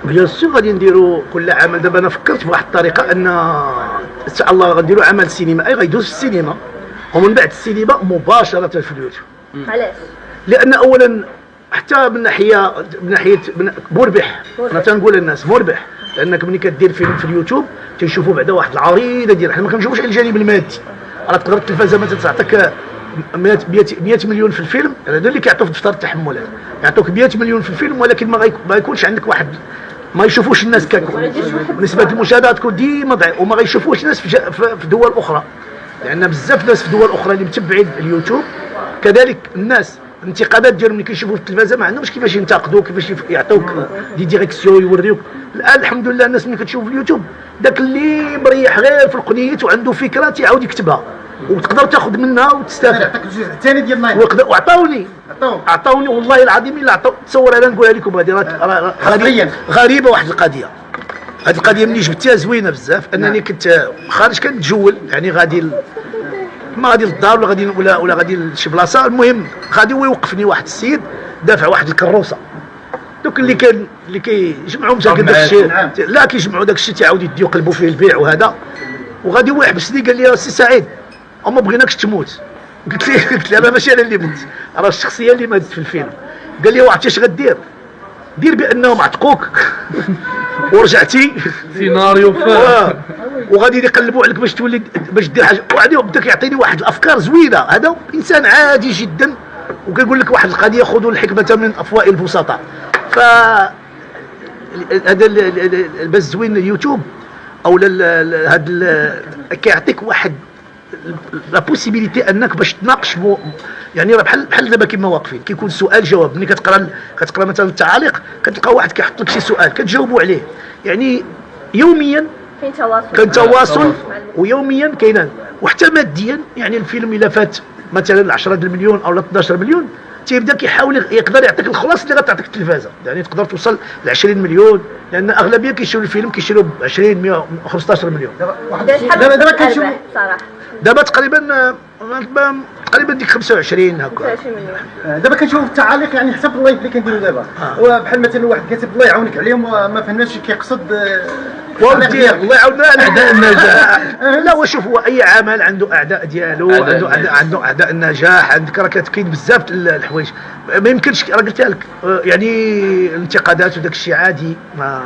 بيان سور غادي نديروا كل عمل. دابا انا فكرت بواحد الطريقه ان ان شاء الله غنديروا عمل سينمائي غيدوز في السينما ومن بعد السينما مباشره في اليوتيوب. علاش؟ لان اولا حتى من ناحيه مربح. انا تنقول للناس مربح، لانك ملي كدير فيلم في اليوتيوب تنشوفوا بعدا واحد العريضه ديال حنا ما كنشوفوش على الجانب المادي. راه تقدر التلفازه مثلا تعطيك 100 مليون في الفيلم، هذا اللي كيعطيو في دفتر التحملات، يعطوك 100 مليون في الفيلم ولكن ما يكونش عندك واحد، ما يشوفوش الناس نسبه المشاهدات تكون ديما ضعيفه وما غيشوفوش الناس في دول اخرى، لان بزاف ناس في دول اخرى اللي متبعين اليوتيوب كذلك الناس الانتقادات ديالهم اللي كيشوفوا في التلفازه ما عندهمش كيفاش ينتقدوا، كيفاش يعطوك دي ديريكسيون يوريوك. الان الحمد لله الناس ملي كتشوف اليوتيوب داك اللي مريح غير في القنيت وعنده فكره تيعاود يكتبها وتقدر تاخذ منها وتستافد. عطاك الجزء الثاني ديال نايت وعطاوني والله العظيم الا عطاو. تصور انا نقولها لكم هذه راه غريبه واحد القضيه. هذه القضيه ملي جبتها زوينه بزاف، انني كنت خارج كنتجول يعني غادي ما غادي للدار ولا غادي لشي بلاصه، المهم غادي ويوقفني واحد السيد دافع واحد الكروسه. دوك اللي كيجمعوا مساكن داك الشيء لا كيجمعوا داك الشيء تيعاود يديو يقلبوا فيه البيع وهذا، وغادي هو يحبسني قال لي السي سعيد وما بغيناكش تموت. قلت له انا ماشي انا اللي مت، راه الشخصيه اللي ماتت في الفيلم. قال لي وعرفتي اش غدير؟ دير بانهم عتقوك ورجعتي سيناريو وغادي يقلبوا عليك باش دير حاجه، وغادي بدا كيعطيني واحد الافكار زوينه. هذا انسان عادي جدا وكيقول لك واحد القضيه خذوا الحكمه من افواه البسطاء. ف هذا البث زوين اليوتيوب او هذا كيعطيك واحد لا بوسيبيليتي انك باش تناقش يعني راه بحال دابا كيما واقفين كيكون سؤال جواب. ملي كتقرا مثلا التعاليق كتلقى واحد كيحط لك شي سؤال كتجاوبوا عليه، يعني يوميا كاين تواصل ويوميا كاين وحتى ماديا. يعني الفيلم الا فات مثلا 10 المليون او 12 مليون تيبدا كيحاول يقدر يعطيك الخلاص اللي غتعطيك التلفازه، يعني تقدر توصل ل 20 مليون، لان اغلبيه كيشريو الفيلم كيشريو ب 20 100 15 مليون. دابا كنشوف صراحه دابا تقريبا ديك 25 هكا. 25 مليون. دابا كنشوف التعاليق يعني حسب اللايف اللي كنديروا دابا وبحال مثلا واحد كاتب الله يعاونك عليهم وما فهمناش كيقصد والله يعاوننا على اعداء النجاح. لا وشوف هو اي عمل عنده اعداء ديالو، عنده اعداء النجاح. عندك راه كاين بزاف الحوايج ما يمكنش راه قلتها لك، يعني الانتقادات وداك الشيء عادي. ما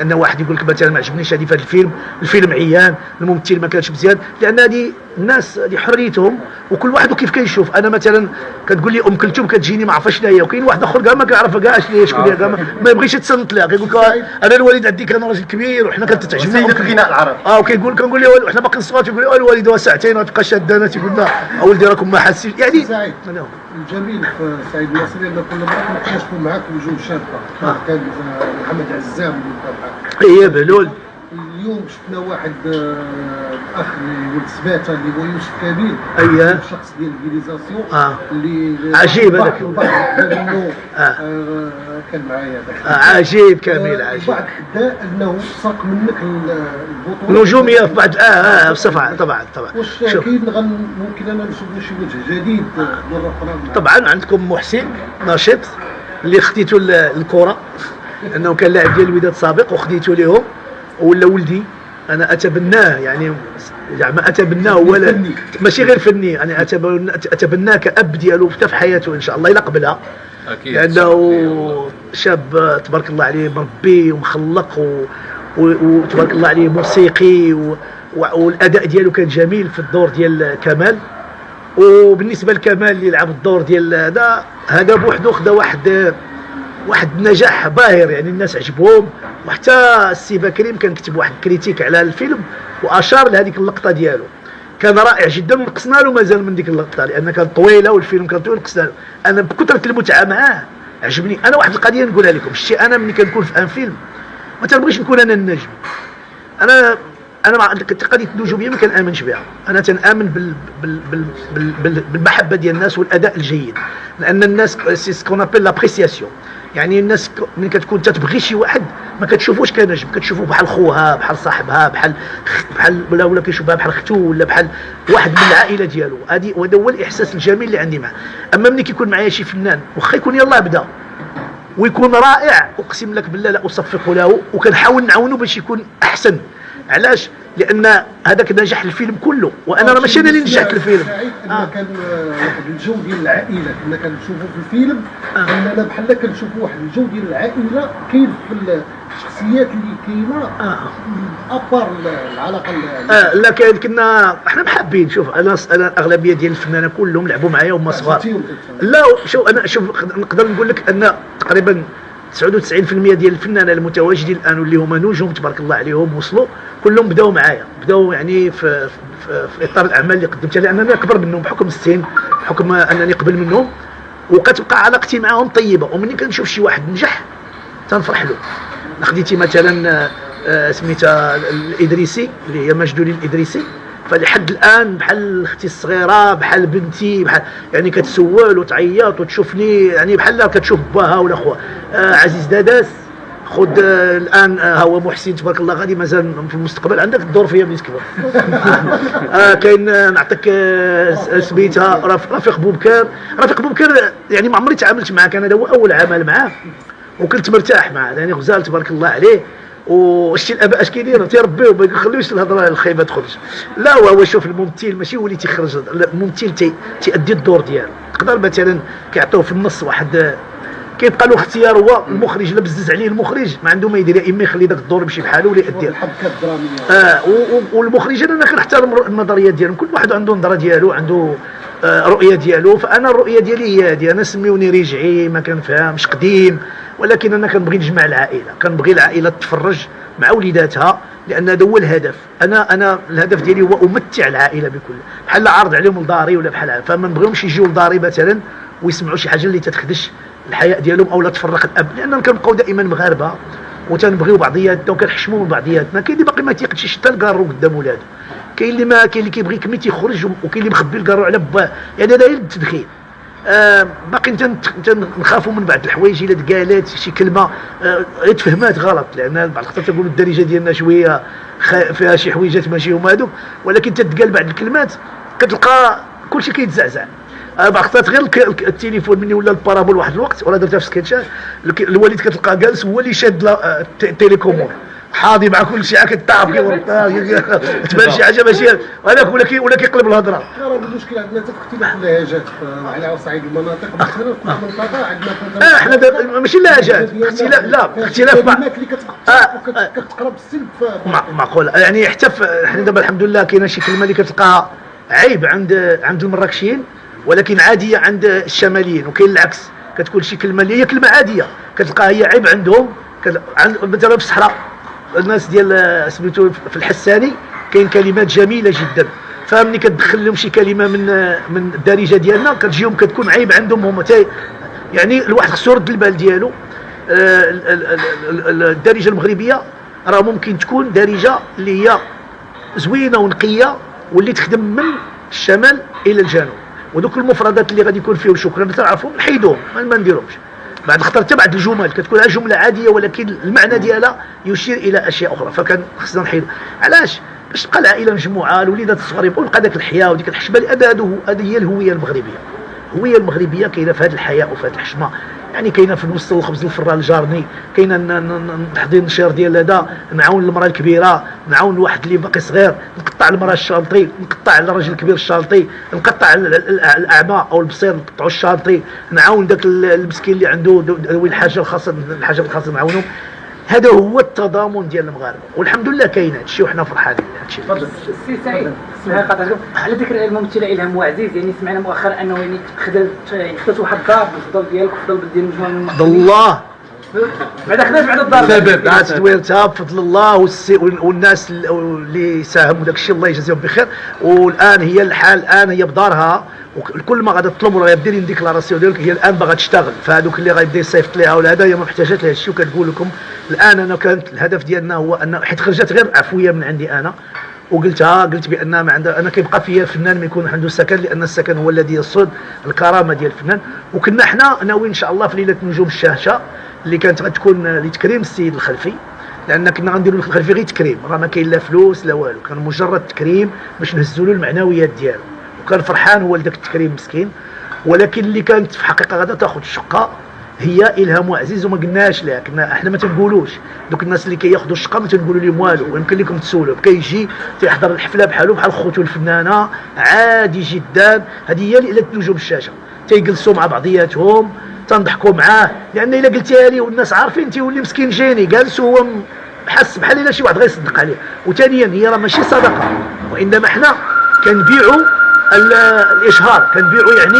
ان واحد يقول لك مثلا ما عجبنيش هذه في هذا الفيلم عيان، الممثل ما كانش مزيان، لان هذه الناس هذه حريتهم وكل واحد وكيف كيشوف. انا مثلا كتقول لي ام كلثوم كتجيني ما عرفاش شنو هي، وكاين واحد اخر كاع ما كيعرفها كاع شنو هي شكون هي، كاع ما يبغيش يتصنت لها. كيقول لك انا الوالد عندي كان راجل كبير وحنا كانت تعجبنا الغناء العربي. كنقول لي وحنا باقي صغار تيقول لي الوالده ساعتين وتبقى شادانا تيقول لنا اولدي راكم ما حاسين. يعني الجميل في سعيد الناصري ان كل مره نكتشفوا معاك وجوه شابه. كان محمد عزام ايه بهلول. اليوم شفنا واحد اخ اللي ولد سباته اللي هو يوسف كامل. اييه الشخص ديال الفيليزاسيون اللي عجيب هذاك. كان معايا عجيب كامل عجيب. بعض حدا انه سرق منك البطوله نجوميه في بعض بصفه طبعا. واش اكيد ممكن انا نشوف شي وجه جديد مره اخرى؟ طبعا عندكم محسن ناشط اللي خديتو الكره انه كان لاعب ديال الوداد سابق وخديتو ليهم ولا ولدي. انا اتبناه يعني زعما اتبناه ولا ماشي غير فني، انا اتبناه كاب ديالو حتى في حياته ان شاء الله الى قبلها اكيد، لانه شاب تبارك الله عليه مربي ومخلق وتبارك الله عليه موسيقي والاداء ديالو كان جميل في الدور ديال كمال. وبالنسبه لكمال اللي لعب الدور ديال هذا بوحدو خدا واحد النجاح باهر، يعني الناس عجبهم. وحتى السي بكريم كان كتب واحد كريتيك على الفيلم واشار لهذيك اللقطه ديالو، كان رائع جدا ونقصنا له مازال من ديك اللقطه لان كانت طويله والفيلم كان طويل نقصنا له. انا بكثره المتعه معاه عجبني. انا واحد القضيه نقولها لكم، شتي انا ملي كنكون في ان فيلم ما تنبغيش نكون انا النجم. انا مع قضيه النجوميه ما كنامنش بها. انا تنامن بالمحبه ديال الناس والاداء الجيد، لان الناس سي سكون ابل لابريسياسيون. يعني الناس ملي كتكون تتبغي شي واحد ما كتشوفوش كنجم، كتشوفوه بحال خوها بحال صاحبها بحال ولا كيشوفها بحال اختو ولا بحال واحد من العائله ديالو. وهذا هو الاحساس الجميل اللي عندي معاه. اما ملي كيكون معايا شي فنان واخا يكون يلاه بدا ويكون رائع اقسم لك بالله لا اصفق له، وكنحاول نعاونو باش يكون احسن. علاش؟ لان هذاك نجح الفيلم كله، وانا راه ماشي انا اللي نجحت الفيلم. كان واحد الجو ديال العائله كنا كنشوفوا في الفيلم، اننا بحال كنشوفوا واحد الجو ديال العائله كاين في الشخصيات اللي كاينه ابار العلاقه لا كاين كنا احنا محابين. شوف انا الاغلبيه ديال الفنانه كلهم لعبوا معايا وهما صغار. لا شوف انا نقدر نقول لك ان تقريبا 99% ديال الفنانه المتواجدين الان واللي هما نجوم تبارك الله عليهم وصلوا كلهم بداوا معايا، بداوا يعني في اطار الاعمال اللي قدمتها، لانني اكبر منهم بحكم السن، بحكم انني قبل منهم، وكتبقى علاقتي معاهم طيبه. ومني كنشوف شي واحد نجح تنفرح له. خديتي مثلا سميتها الادريسي اللي هي مجدولي الادريسي، فلحد الان بحال اختي الصغيره، بحال بنتي، بحال يعني كتسول وتعيط وتشوفني يعني بحال كتشوف باها ولا خوها. عزيز داداس خذ الان هو محسن تبارك الله غادي مازال في المستقبل عندك الدور فيا ملي تكبر. كاين نعطيك سميتها رفيق بوبكر. رفيق بوبكر يعني ما عمري تعاملت معاه، كان هذا هو اول عمل معاه وكنت مرتاح معاه، يعني غزال تبارك الله عليه. وشتي الاباء اش كيديروا تيربيو وما يخليوش الهضره الخايبه تخرج. لا هو شوف الممثل ماشي هو اللي تيخرج، الممثل تيأدي الدور ديالو. تقدر مثلا كيعطيوه في النص واحد كيبقى له اختيار، هو المخرج لا بزز عليه المخرج ما عنده ما يدير، يا اما يخلي داك الدور يمشي بحاله ولا يأديه. الحبكه الدراميه والمخرج انا كنحترم النظريه ديالهم، كل واحد عنده النظره ديالو، عنده رؤيه ديالو. فانا الرؤيه ديالي هي هذه، انا سميوني رجعي ما كنفهمش قديم، ولكن انا كنبغي نجمع العائله، كنبغي العائله تتفرج مع وليداتها، لان هذا هو الهدف. انا الهدف ديالي هو امتع العائله بكل، بحال عارض عليهم لداري ولا بحال، فما نبغيهمش يجيو لداري مثلا ويسمعوا شي حاجه اللي تتخدش الحياء ديالهم او لا تفرق الاب، لاننا كنبقاو دائما مغاربه وتنبغيو بعضياتنا وكنحشموا من بعضياتنا. كاين اللي باقي ما تيقدش حتى الكارو قدام ولادو، كاين اللي ما كاين اللي كيبغي كمي تيخرج، وكاين اللي مخبي الكارو على باه، يعني هذا هي التدخين. باقي نخافوا من بعض الحوايج الا تقالات شي كلمه تفهمات غلط، لان بعض الخطات تقولوا الدارجه ديالنا شويه فيها شي حويجات ماشي هما هذوك، ولكن تتقال بعض الكلمات كتلقى كلشي كيتزعزع. بعض الخطات غير التليفون مني ولا البارابول واحد الوقت ولا درتها في سكيتشات، الوالد كتلقى جالس هو اللي شاد التليكومون حاضي مع كل شيء كيطاب تبان شي حاجه ماشي هذاك ولا كيقلب الهضره. راه المشكل عندنا حتى في اختلاف اللهجات على صعيد المناطق، مثلا في المنطقه عندنا احنا ماشي اللهجات، اختلاف لا اختلاف الكلمات اللي كتقرب السلب معقول. يعني حتى حنا دابا الحمد لله كاينه شي كلمه اللي كتلقاها عيب عند المراكشيين ولكن عاديه عند الشماليين، وكاين العكس، كتكون شي كلمه اللي هي كلمه عاديه كتلقاها هي عيب عندهم. مثلا في الصحراء الناس ديال سميتو في الحساني كاين كلمات جميله جدا، فملي كتدخل لهم شي كلمه من الدارجه ديالنا كتجيهم كتكون عيب عندهم هما. يعني الواحد خصو يرد البال ديالو. الدارجه المغربيه راه ممكن تكون دارجه اللي هي زوينه ونقيه واللي تخدم من الشمال الى الجنوب، ودوك المفردات اللي غادي يكون فيهم شكرا تعرفهم نحيدوهم ما نديرهمش. بعد خطر حتى بعض الجمل كتكون جمله عاديه ولكن المعنى ديالها يشير الى اشياء اخرى، فكان خصنا نحيدو. علاش؟ باش تبقى العائله مجموعه، الوليدات الصغار يبقوا يبقى داك الحياه وديك الحشمه. هذه هي الهويه المغربيه. الهويه المغربيه كاينه في هذه الحياه وفي هذه الحشمه، يعني كاينه في نوصل الخبز للفران الجارني، كاينه نحضي النشير ديال هذا، نعاون المراه الكبيره، نعاون الواحد اللي باقي صغير، نقطع المراه الشالطي، نقطع الراجل الكبير الشالطي، نقطع الاعمى او البصير نقطعوا الشالطي، نعاون داك المسكين اللي عنده ذوي الحاجه الخاصه نعاونهم. هذا هو التضامن ديال المغاربه، والحمد لله كاين هذا الشيء وحنا فرحانين بهذا الشيء. تفضل السي سعيد. اسمها قطعتكم على ذكر الممثله إلهام بوعزيز، يعني سمعنا مؤخرا انه يعني خدات واحد الدار بالفضل ديالك وفضل ديال مجموعه من بفضل الله بعد خدات بعد الدار بعد تدويرتها بفضل الله والناس اللي ساهموا داك الشيء الله يجازيهم بخير. والان هي الحال الان هي بدارها، وكل ما غادي تطلب راه يدير ديكلاراسيون ديالك، هي الان باغا تشتغل، فهذوك اللي غيبدا يصيفط ليها ولا هذا هي ما محتاجات لهذا الشيء. وكنقول لكم الان انا كانت الهدف ديالنا هو ان حيت خرجت غير عفويه من عندي انا، قلت بان ما عندها انا كيبقى فيا الفنان ما يكون عنده سكن، لان السكن هو الذي يصد الكرامه ديال الفنان. وكنا حنا ناويين ان شاء الله في ليله نجوم الشاشه اللي كانت غتكون لتكريم السيد الخلفي، لان كنا غنديروا الخلفي غير تكريم، راه ما كاين لا فلوس لا والو، كان مجرد تكريم باش نهزوا له المعنويات ديالو، وكان فرحان هو لذاك التكريم مسكين. ولكن اللي كانت في حقيقه غادا تاخذ الشقه هي الهام عزيز وما قلناش لها، كنا احنا ما تنقولوش. دوك الناس اللي كياخذوا الشقه ما تنقولوا لهم والو، ويمكن لكم تسولوا. كيجي تيحضر الحفله بحالو بحال خوتو الفنانه، عادي جدا. هذه هي اللي تلوجوا بالشاشه، تيجلسوا مع بعضياتهم تنضحكوا معاه، لان الا قلتيها ليه والناس عارفين تيولي مسكين جاني جالس هو حس بحال الا شي واحد غيصدق عليه. وثانيا هي راه ماشي صدقه، وانما حنا كنبيعوا الاشهار، كنبيعوا يعني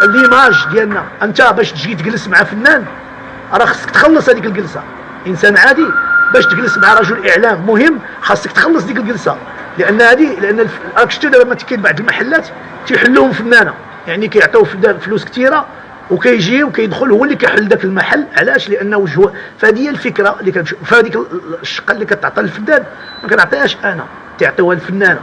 ليماج ديالنا. انت باش تجي تجلس مع فنان راه خصك تخلص هذيك الجلسه. انسان عادي باش تجلس مع رجل اعلام مهم خاصك تخلص ديك الجلسه، لان راك شفتوا دابا ما كاين بعض المحلات تيحلوهم فنانه، يعني كيعطيو فلوس كثيره وكيجي وكيدخل هو اللي كيحل ذاك المحل. علاش؟ لانه وجهه. فهذه هي الفكره اللي كنشوف. فهذيك الشقه اللي كتعطى للفنان ما كنعطيهاش انا، تعطيوها الفنانه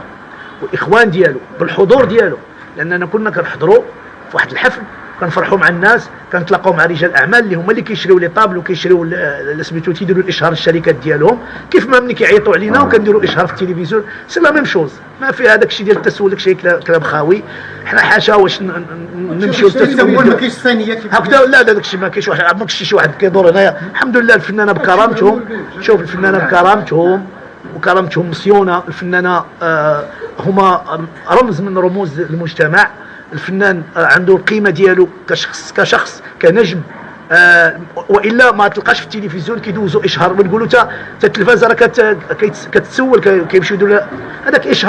والاخوان ديالو بالحضور ديالو. لاننا كنا كنحضروا في واحد الحفل كنفرحوا مع الناس، كنتلاقاو مع رجال الاعمال اللي هما اللي كيشريو لي طابل وكيشريو سميتو تيديروا الاشهار الشركات ديالهم، كيف ما ملي كيعيطوا علينا وكنديروا اشهار في التلفزيون. سي لا ميم شوز، ما في هذاك الشيء ديال التسول، شيء كلام خاوي. حنا حاشا واش نمشيو التسول ما كاينش ثانيه هكذا. لا داك الشيء ما كاينش واحد، ما كاينش شي واحد كيدور هنايا. الحمد لله الفنانه بكرامتهم، شوف الفنانه بكرامتهم وكرامتهم مصيونه. الفنانه هما رمز من رموز المجتمع. الفنان عنده القيمه ديالو كشخص كنجم، والا ما تلقاش في التلفزيون كيدوزوا اشهار ونقولوا تا التلفازه راه كتسول كيمشيو يديروا هذاك اشهار.